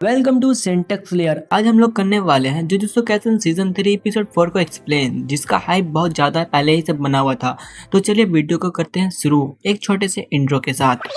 Welcome to syntax layer. आज हम लोग करने वाले हैं जुजुत्सु काइसेन सीजन 3 एपिसोड 4 को एक्सप्लेन, जिसका हाइप बहुत ज्यादा पहले ही से बना हुआ था। तो चलिए वीडियो को करते हैं शुरू एक छोटे से इंट्रो के साथ।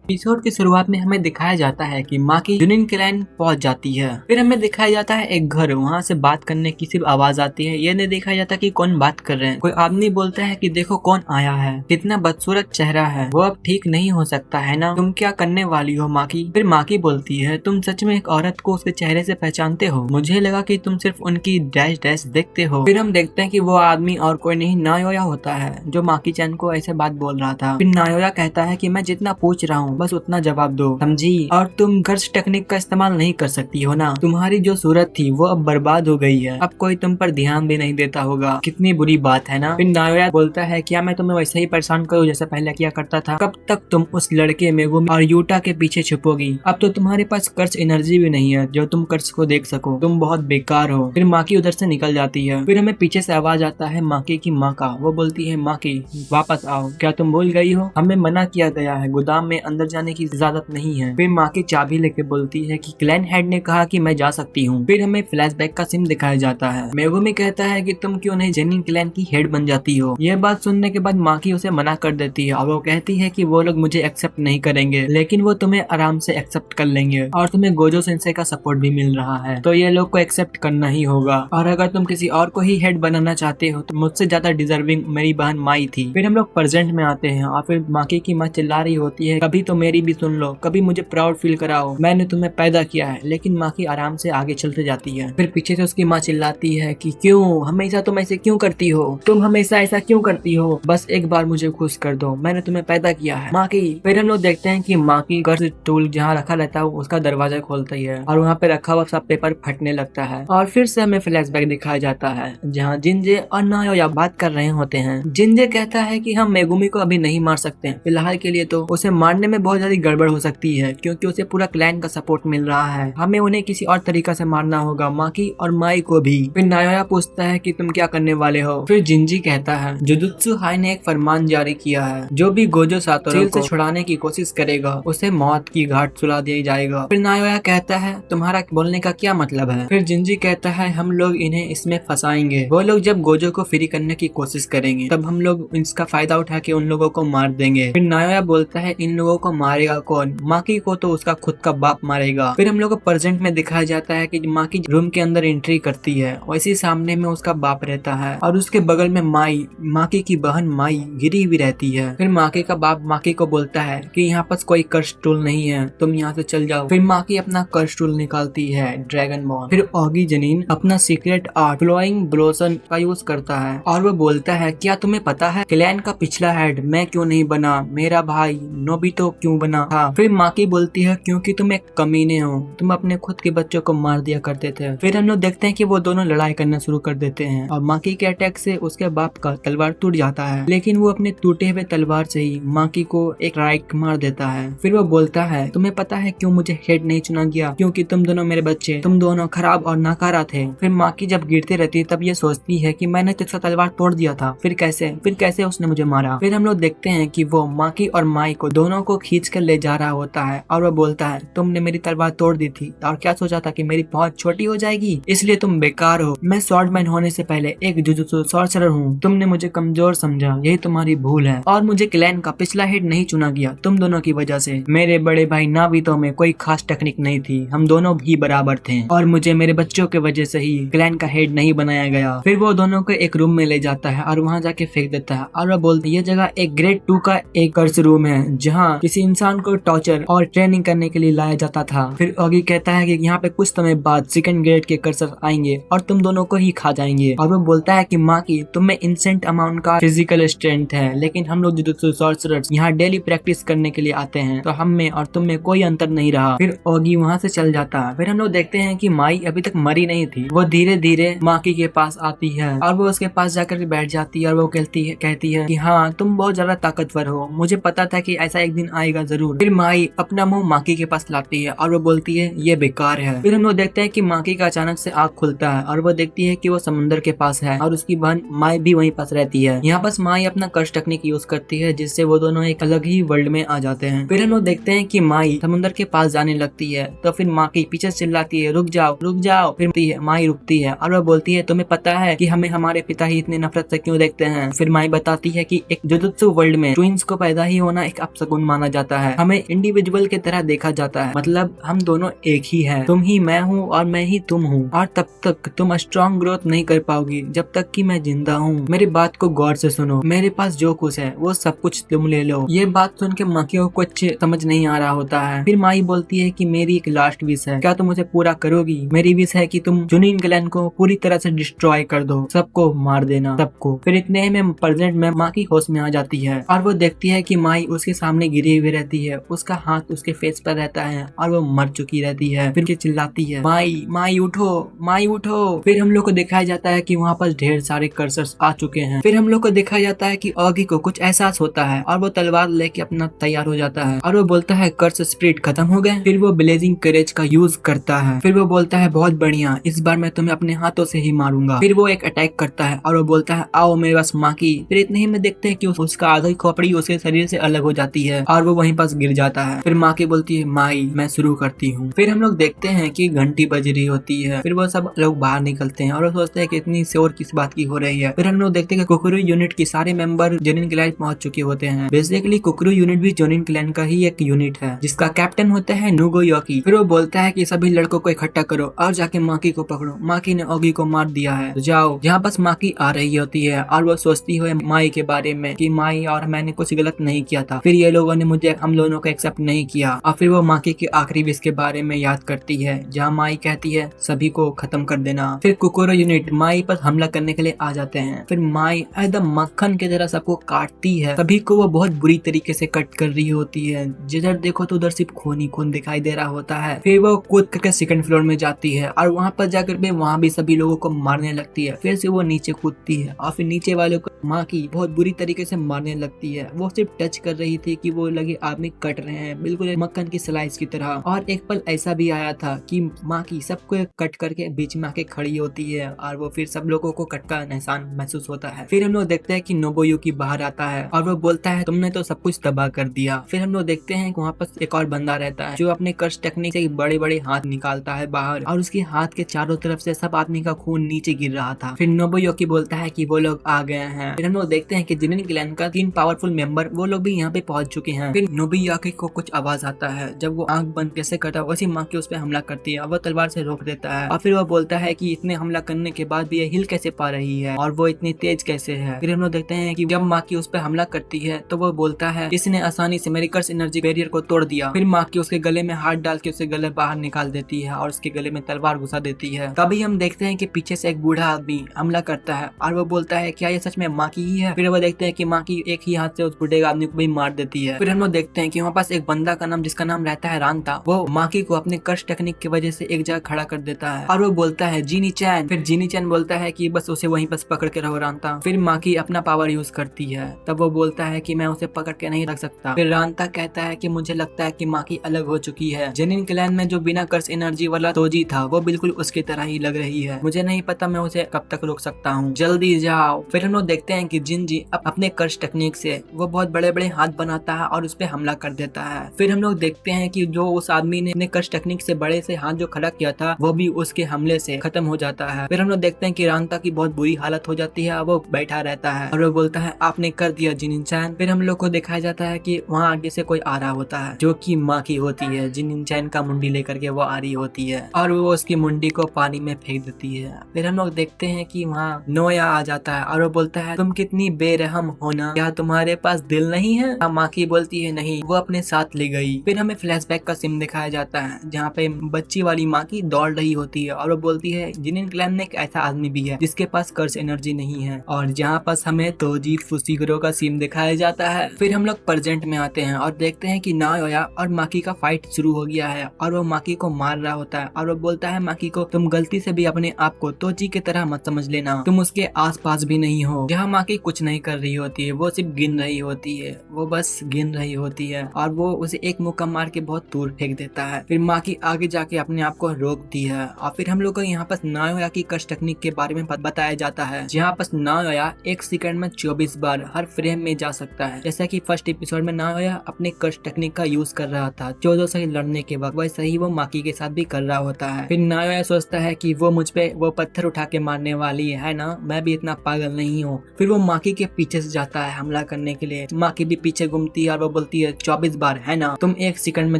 एपिसोड की शुरुआत में हमें दिखाया जाता है कि माँ की जुनिन क्लैन पहुंच जाती है। फिर हमें दिखाया जाता है एक घर, वहाँ से बात करने की सिर्फ आवाज आती है। ये नहीं दिखाया जाता कि कौन बात कर रहे हैं। कोई आदमी बोलता है कि देखो कौन आया है, कितना बदसूरत चेहरा है, वो अब ठीक नहीं हो सकता है ना, तुम क्या करने वाली हो माँ की। फिर माँ की बोलती है तुम सच में एक औरत को उसके चेहरे से पहचानते हो, मुझे लगा कि तुम सिर्फ उनकी डैश डैश देखते हो। फिर हम देखते हैं कि वो आदमी और कोई नहीं नायोया होता है, जो माकी चैन को ऐसे बात बोल रहा था। फिर नायोया कहता है कि मैं जितना पूछ रहा हूँ बस उतना जवाब दो, समझी। और तुम कर्ज टेक्निक का इस्तेमाल नहीं कर सकती हो ना, तुम्हारी जो सूरत थी वो अब बर्बाद हो गई है, अब कोई तुम पर ध्यान भी नहीं देता होगा, कितनी बुरी बात है ना। फिर नायोया बोलता है क्या मैं तुम्हें वैसे ही परेशान करूँ जैसे पहले किया करता था, कब तक तुम उस लड़के मेगुमी और यूटा के पीछे छुपोगी। अब तो तुम्हारे पास कर्ज एनर्जी भी नहीं है जो तुम कर्ज को देख सको, तुम बहुत बेकार हो। फिर माकी उधर से निकल जाती है। फिर हमें पीछे से आवाज आता है माकी की माँ का। वो बोलती है माकी वापस आओ, क्या तुम भूल गई हो, हमें मना किया गया है, गोदाम में अंदर जाने की इजाजत नहीं है। फिर माँ की चाबी लेके बोलती है कि क्लैन हेड ने कहा कि मैं जा सकती हूँ। फिर हमें फ्लैशबैक का सीन दिखाया जाता है। मेगुमी कहता है कि तुम क्यों नहीं जेनिन क्लैन की हेड बन जाती हो। यह बात सुनने के बाद माँ की उसे मना कर देती है और वो कहती है कि वो लोग मुझे एक्सेप्ट नहीं करेंगे, लेकिन वो तुम्हें आराम से एक्सेप्ट कर लेंगे और तुम्हें गोजो सेंसेई का सपोर्ट भी मिल रहा है, तो ये लोग को एक्सेप्ट करना ही होगा। और अगर तुम किसी और को ही हेड बनाना चाहते हो तो मुझसे ज्यादा डिजर्विंग मेरी बहन माई थी। फिर हम लोग प्रेजेंट में आते हैं और फिर माकी की माँ चिल्ला रही होती है कभी तो मेरी भी सुन लो, कभी मुझे प्राउड फील कराओ, मैंने तुम्हें पैदा किया है। लेकिन माँ की आराम से आगे चलते जाती है। फिर पीछे से उसकी माँ चिल्लाती है कि क्यों हमेशा तुम ऐसे क्यों करती हो, तुम हमेशा ऐसा क्यों करती हो, बस एक बार मुझे खुश कर दो, मैंने तुम्हें पैदा किया है माँ की। फिर हम लोग देखते हैं कि माँ की कर्ज टूल जहाँ रखा रहता है उसका दरवाजा खोलती है और वहाँ पे रखा हुआ सब पेपर फटने लगता है। और फिर से हमें फ्लैशबैक दिखाया जाता है जहाँ जिंजे और नायोया बात कर रहे होते हैं। जिंजे कहता है कि हम मेगुमी को अभी नहीं मार सकते, फिलहाल के लिए तो उसे मारने में बहुत ज्यादा गड़बड़ हो सकती है क्योंकि उसे पूरा क्लैन का सपोर्ट मिल रहा है, हमें उन्हें किसी और तरीका से मारना होगा, माकी और माई को भी। फिर नायोया पूछता है कि तुम क्या करने वाले हो। फिर जिंजी कहता है जुजुत्सु हाई ने एक फरमान जारी किया है, जो भी गोजो सातोरू को छुड़ाने की कोशिश करेगा उसे मौत की घाट सुला दिया जाएगा। फिर नायोया कहता है तुम्हारा बोलने का क्या मतलब है। फिर जिंजी कहता है हम लोग इन्हें इसमें फंसाएंगे, वो लोग जब गोजो को फ्री करने की कोशिश करेंगे तब हम लोग इसका फायदा उठा के उन लोगों को मार देंगे। फिर नायोया बोलता है इन लोगों को मारेगा कौन, माकी को तो उसका खुद का बाप मारेगा। फिर हम लोग को प्रेजेंट में दिखाया जाता है कि माँ की रूम के अंदर एंट्री करती है, वैसे सामने में उसका बाप रहता है और उसके बगल में माई, माकी की बहन माई गिरी हुई रहती है। फिर माकी का बाप माकी को बोलता है कि यहाँ पास कोई कर्ज टूल नहीं है, तुम यहाँ से चल जाओ। फिर माकी अपना कर्ज टूल निकालती है ड्रैगन बॉल। फिर ओगी जनीन अपना सीक्रेट आर्ट फ्लोइंग ब्लोसम का यूज करता है और वो बोलता है क्या तुम्हें पता है क्लैन का पिछला हेड मैं क्यों नहीं बना, मेरा भाई नोबितो क्यों बना था। फिर माकी बोलती है क्योंकि तुम एक कमीने हो, तुम अपने खुद के बच्चों को मार दिया करते थे। फिर हम लोग देखते हैं कि वो दोनों लड़ाई करना शुरू कर देते हैं और माकी के अटैक से उसके बाप का तलवार टूट जाता है, लेकिन वो अपने टूटे हुए तलवार से ही माकी को एक राइट मार देता है। फिर वो बोलता है तुम्हें पता है क्यों मुझे हेड नहीं चुना गया, क्योंकि तुम दोनों मेरे बच्चे, तुम दोनों खराब और नाकारा थे। फिर माकी जब गिरती रहती है तब ये सोचती है कि मैंने तो इसका तलवार तोड़ दिया था, फिर कैसे उसने मुझे मारा। फिर हम लोग देखते हैं कि वो माकी और माई को दोनों को खींच कर ले जा रहा होता है और वो बोलता है तुमने मेरी तलवार तोड़ दी थी और क्या सोचा था कि मेरी बहुत छोटी हो जाएगी, इसलिए तुम बेकार हो, मैं स्वॉर्डमैन होने से पहले एक जुजुत्सु सॉर्सरर हूँ, तुमने मुझे कमजोर समझा, यही तुम्हारी भूल है और मुझे क्लैन का पिछला हेड नहीं चुना गया तुम दोनों की वजह से। मेरे बड़े भाई नाबितो में कोई खास टेक्निक नहीं थी, हम दोनों भी बराबर थे और मुझे मेरे बच्चों के वजह से ही क्लैन का हेड नहीं बनाया गया। फिर वो दोनों को एक रूम में ले जाता है और वहाँ जाके फेंक देता है और वो बोलती है ये जगह एक ग्रेड 2 का एक कर्स रूम है जहाँ किसी इंसान को टॉर्चर और ट्रेनिंग करने के लिए लाया जाता था। फिर ओगी कहता है कि यहाँ पे कुछ समय बाद सेकंड ग्रेड के कर्सर आएंगे और तुम दोनों को ही खा जाएंगे। और वो बोलता है कि माँ की तुम में इंसेंट अमाउंट का फिजिकल स्ट्रेंथ है, लेकिन हम लोग जुजुत्सु सॉर्सरर्स यहाँ डेली प्रैक्टिस करने के लिए आते हैं, तो हम में और तुम में कोई अंतर नहीं रहा। फिर ओगी वहाँ से चल जाता है। फिर हम लोग देखते हैं कि माई अभी तक मरी नहीं थी, वो धीरे धीरे माकी के पास आती है और वो उसके पास जाकर बैठ जाती है और वो कहती है कि हाँ तुम बहुत ज्यादा ताकतवर हो, मुझे पता था कि ऐसा एक दिन आएगा आएगा जरूर। फिर माई अपना मुंह माकी के पास लाती है और वो बोलती है ये बेकार है। फिर हम लोग देखते हैं कि माकी का अचानक से आँख खुलता है और वो देखती है कि वो समुद्र के पास है और उसकी बहन माई भी वहीं पास रहती है। यहाँ पास माई अपना कर्ष टेक्निक यूज करती है जिससे वो दोनों एक अलग ही वर्ल्ड में आ जाते हैं। फिर हम लोग देखते हैं कि माई समुद्र के पास जाने लगती है तो फिर माकी पीछे चिल्लाती है रुक जाओ रुक जाओ। फिर माई रुकती है और वो बोलती है तुम्हें पता है कि हमें हमारे पिता ही इतने नफरत से क्यों देखते हैं। फिर माई बताती है कि एक जुजुत्सु वर्ल्ड में ट्विंस को पैदा ही होना एक अपशगुन माना जाता है, हमें इंडिविजुअल की तरह देखा जाता है, मतलब हम दोनों एक ही है, तुम ही मैं हूँ और मैं ही तुम हूँ और तब तक तुम स्ट्रॉन्ग ग्रोथ नहीं कर पाओगी जब तक कि मैं जिंदा हूँ। मेरी बात को गौर से सुनो, मेरे पास जो कुछ है वो सब कुछ तुम ले लो। ये बात सुन के माकी को कुछ समझ नहीं आ रहा होता है। फिर माई बोलती है कि मेरी एक लास्ट विश है, क्या तुम उसे पूरा करोगी? मेरी विश है कि तुम जुनिन क्लैन को पूरी तरह से डिस्ट्रॉय कर दो, सबको मार देना, सबको। फिर इतने में प्रेजेंट में माकी होश में आ जाती है और वो देखती है कि माई उसके सामने गिरी हुई रहती है, उसका हाथ उसके फेस पर रहता है और वो मर चुकी रहती है। फिर चिल्लाती है माई माई उठो माई उठो। फिर हम लोग को दिखाया जाता है कि वहाँ पर ढेर सारे कर्सर्स आ चुके हैं। फिर हम लोग को दिखाया जाता है कि ऑगी को कुछ एहसास होता है और वो तलवार लेके अपना तैयार हो जाता है और वो बोलता है कर्स स्पिरिट खत्म हो गए। फिर वो ब्लेजिंग करेज का यूज करता है। फिर वो बोलता है बहुत बढ़िया, इस बार मैं तुम्हें अपने हाथों से ही मारूंगा। फिर वो एक अटैक करता है और वो बोलता है आओ मेरे पास माकी। फिर इतने ही में देखते हैं कि उसका आधी खोपड़ी उसके शरीर से अलग हो जाती है और वो वहीं पास गिर जाता है। फिर माकी बोलती है माई मैं शुरू करती हूँ। फिर हम लोग देखते हैं कि घंटी बज रही होती है। फिर वो सब लोग बाहर निकलते हैं और वो सोचते हैं कि इतनी शोर किस बात की हो रही है। फिर हम लोग देखते हैं कि कुकुरु यूनिट के सारे मेंबर जोनिन क्लैन पहुंच चुके होते हैं। बेसिकली कुकुरु यूनिट भी जोनिन क्लैन का ही एक यूनिट है जिसका कैप्टन होता है नुगो योकी। फिर वो बोलता है कि सभी लड़कों को इकट्ठा करो और जाके माकी को पकड़ो, माकी ने ओगी को मार दिया है, तो जाओ। जहाँ बस माकी आ रही होती है और वो सोचती है माई के बारे में कि माई और मैंने कुछ गलत नहीं किया था, फिर ये लोगों ने मुझे हम दोनों को एक्सेप्ट नहीं किया। और फिर वो माकी की आखिरी विश के बारे में याद करती है जहाँ माई कहती है सभी को खत्म कर देना। फिर कुकुरो यूनिट माई पर हमला करने के लिए आ जाते हैं। फिर माई एकदम मक्खन की तरह सबको काटती है, सभी को वो बहुत बुरी तरीके से कट कर रही होती है, जिधर देखो तो उधर सिर्फ खून ही खून दिखाई दे रहा होता है। फिर वो कूद करके सेकंड फ्लोर में जाती है और वहाँ पर जाकर भी वहाँ भी सभी लोगों को मारने लगती है। फिर से वो नीचे कूदती है और फिर नीचे वालों को माँ की बहुत बुरी तरीके से मारने लगती है। वो सिर्फ टच कर रही थी कि वो लगे आदमी कट रहे हैं बिल्कुल मक्खन की स्लाइस की तरह। और एक पल ऐसा भी आया था कि माँ की सबको कट करके बीच में आके खड़ी होती है और वो फिर सब लोगों को कट का एहसान महसूस होता है। फिर हम लोग देखते हैं कि नोबुयुकी बाहर आता है और वो बोलता है तुमने तो सब कुछ तबाह कर दिया। फिर हम लोग देखते हैं कि वहाँ पर एक और बंदा रहता है जो अपने कर्ष टेक्निक से बड़े बड़े हाथ निकालता है बाहर और उसके हाथ के चारों तरफ से सब आदमी का खून नीचे गिर रहा था। फिर नोबुयुकी बोलता है कि वो लोग आ गए हैं। फिर हम लोग देखते हैं कि जोनिन क्लैन का 3 पावरफुल मेंबर वो लोग भी यहाँ पे पहुंच चुके हैं। फिर नोबुयुकी को कुछ आवाज आता है, जब वो आंख बंद कैसे करता है वैसी माँ की उस पर हमला करती है और वो तलवार से रोक देता है। और फिर वो बोलता है कि इतने हमला करने के बाद भी ये हिल कैसे पा रही है और वो इतनी तेज कैसे है। फिर हम लोग देखते हैं कि जब माँ की उस पर हमला करती है तो वो बोलता है इसने आसानी से मेरी कर्स एनर्जी बैरियर को तोड़ दिया। फिर माँ की उसके गले में हाथ डाल के उसे गले बाहर निकाल देती है और उसके गले में तलवार घुसा देती है। तभी हम देखते हैं कि पीछे से एक बूढ़ा आदमी हमला करता है और वो बोलता है क्या ये सच में माँ की ही है। फिर वो देखते हैं कि माँ की एक ही हाथ से उस बूढ़े आदमी को भी मार देती है। फिर हम लोग देखते हैं कि वहाँ पास एक बंदा का नाम जिसका नाम रहता है रांता, वो माकी को अपने कर्ष टेक्निक की वजह से एक जगह खड़ा कर देता है और वो बोलता है जीनी चैन। फिर जीनी चैन बोलता है कि बस उसे वहीं बस पकड़ के रहो रांता। फिर माकी अपना पावर यूज करती है, तब वो बोलता है कि मैं उसे पकड़ के नहीं रख सकता। फिर रांता कहता है कि मुझे लगता है कि माकी अलग हो चुकी है, जोनिन क्लैन में जो बिना कर्ष एनर्जी वाला तोजी था वो बिल्कुल उसकी तरह ही लग रही है, मुझे नहीं पता मैं उसे कब तक रोक सकता हूँ, जल्दी जाओ। फिर हम लोग देखते हैं कि जिनजी अपने कर्ष टेक्निक से वो बहुत बड़े बड़े हाथ बनाता है और उस पर हमला कर देता है। फिर हम लोग देखते हैं कि जो उस आदमी ने अपने कर्ष टेक्निक से बड़े से हाथ जो खड़ा किया था वो भी उसके हमले से खत्म हो जाता है। फिर हम लोग देखते हैं कि रांता की बहुत बुरी हालत हो जाती है, वो बैठा रहता है और वो बोलता है आपने कर दिया जिनिन चैन। फिर हम लोग को दिखाया जाता है कि वहाँ आगे से कोई आ रहा होता है जो कि माँ की होती है, जिनिन चैन का मुंडी लेकर के वो आ रही होती है और वो उसकी मुंडी को पानी में फेंक देती है। फिर हम लोग देखते हैं कि वहाँ नोया आ जाता है और वो बोलता है तुम कितनी बेरहम हो ना, क्या तुम्हारे पास दिल नहीं है? माँ की बोलती है नहीं, वो अपने साथ ले गई। फिर हमें फ्लैशबैक का सीन दिखाया जाता है जहाँ पे बच्ची वाली माँ की दौड़ रही होती है और वो बोलती है जोनिन क्लैन में एक ऐसा आदमी भी है जिसके पास कर्ष एनर्जी नहीं है, और जहाँ पास हमें तोजी फुशिगुरो का सीन दिखाया जाता है। फिर हम लोग प्रेजेंट में आते हैं और देखते हैं कि नाओया और माकी का फाइट शुरू हो गया है और वो माकी को मार रहा होता है और वो बोलता है माकी को तुम गलती से भी अपने आप को तोजी की तरह मत समझ लेना, तुम उसके आस पास भी नहीं हो। जहाँ माकी कुछ नहीं कर रही होती है, वो सिर्फ गिन रही होती है, वो बस गिन रही होती है और वो उसे एक मुक्का मार के बहुत दूर फेंक देता है। फिर माकी आगे जाके अपने आप को रोकती है और फिर हम लोग को यहाँ पर नायोया की कश टेक्निक के बारे में बताया जाता है, जहाँ पर नायोया एक सेकंड में 24 बार हर फ्रेम में जा सकता है। जैसा कि फर्स्ट एपिसोड में नायोया अपने कश टेक्निक का यूज कर रहा था 14 से लड़ने के वक्त, वैसे ही वो माकी के साथ भी कर रहा होता है। फिर नायोया सोचता है कि वो मुझ पे वो पत्थर उठा के मारने वाली है ना, मैं भी इतना पागल नहीं हूँ। फिर वो माकी के पीछे से जाता है हमला करने के लिए। माकी भी पीछे घूमती है और वो बोलती है 24 बार है ना, तुम एक सेकंड में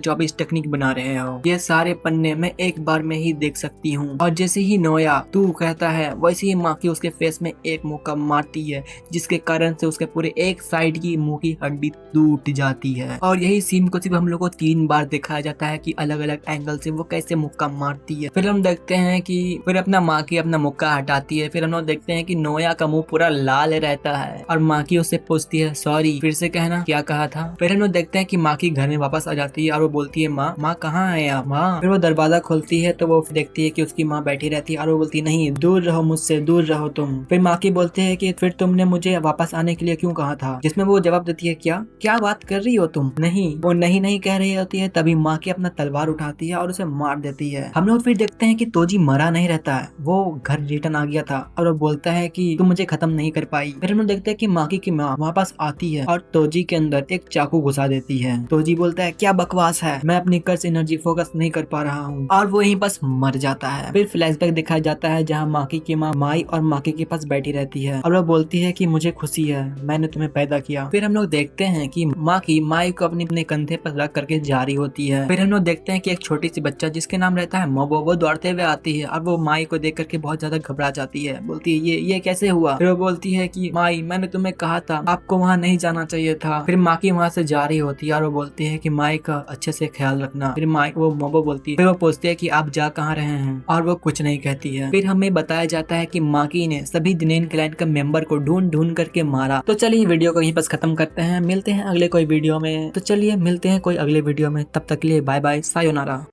24 टेक्निक बना रहे हो, ये सारे पन्ने मैं एक बार में ही देख सकती हूँ। और जैसे ही नोया तू कहता है वैसे ही माकी उसके फेस में एक मुक्का मारती है, जिसके कारण से उसके पूरे एक साइड की मुंह की हड्डी टूट जाती है। और यही सीन को सिर्फ हम लोग को 3 बार दिखाया जाता है कि अलग अलग एंगल से वो कैसे मुक्का मारती है। फिर हम देखते हैं कि फिर अपना माकी अपना मुक्का हटाती है। फिर हम लोग देखते हैं कि नोया का मुंह पूरा लाल रहता है और माकी उससे पूछती है सॉरी, फिर से कहना क्या कहा था। फिर हम लोग देखते हैं कि माकी घर में वापस आ जाती है और वो बोलती है माँ कहाँ है आप माँ। फिर वो दरवाजा खोलती है तो वो देखती है कि उसकी माँ बैठी रहती है और वो बोलती है नहीं, दूर रहो मुझसे, दूर रहो तुम। फिर माकी बोलते है कि फिर तुमने मुझे वापस आने के लिए क्यों कहा था, जिसमें वो जवाब देती है क्या क्या बात कर रही हो तुम, नहीं। वो नहीं नहीं कह रही होती है, तभी माकी अपना तलवार उठाती है और उसे मार देती है। हम लोग फिर देखते हैं कि तोजी मरा नहीं रहता है, वो घर रिटर्न आ गया था और वो बोलता है कि तुम मुझे खत्म नहीं कर पाई। फिर हम लोग देखते हैं कि माकी की माँ वापस आती है और तोजी के अंदर एक चाकू घुसा देती है। तोजी बोलता है क्या बकवास है, मैं अपनी कर्स एनर्जी फोकस नहीं कर पा रहा हूँ, और वो यहीं बस मर जाता है। फिर फ्लैशबैक दिखाया जाता है जहाँ माकी की माँ माई और माकी के पास बैठी रहती है और वो बोलती है कि मुझे खुशी है, मैंने तुम्हें पैदा किया। फिर हम लोग देखते हैं कि माकी माई को अपने कंधे पर रख करके जा रही होती है। फिर हम लोग देखते हैं कि एक छोटी सी बच्चा जिसके नाम रहता है मोबो, वो दौड़ते हुए आती है और वो माई को देख करके बहुत ज्यादा घबरा जाती है। बोलती है ये कैसे हुआ। फिर वो बोलती है कि माई मैंने तुम्हें कहा था आपको वहाँ नहीं जाना चाहिए था। फिर माकी वहाँ से जा रही होती है और वो बोलती है कि माई का अच्छे से ख्याल रखना। फिर माई वो मोबो बोलती है। फिर वो पूछती है कि आप जा कहाँ रहे हैं और वो कुछ नहीं कहती है। फिर हमें बताया जाता है कि माकी ने सभी दिनेन क्लैन का मेंबर को ढूंढ ढूंढ करके मारा। तो चलिए वीडियो को यहीं पर खत्म करते हैं, मिलते हैं अगले कोई वीडियो में। तो चलिए मिलते हैं कोई अगले वीडियो में, तब तक के लिए बाय बाय, सायोनारा।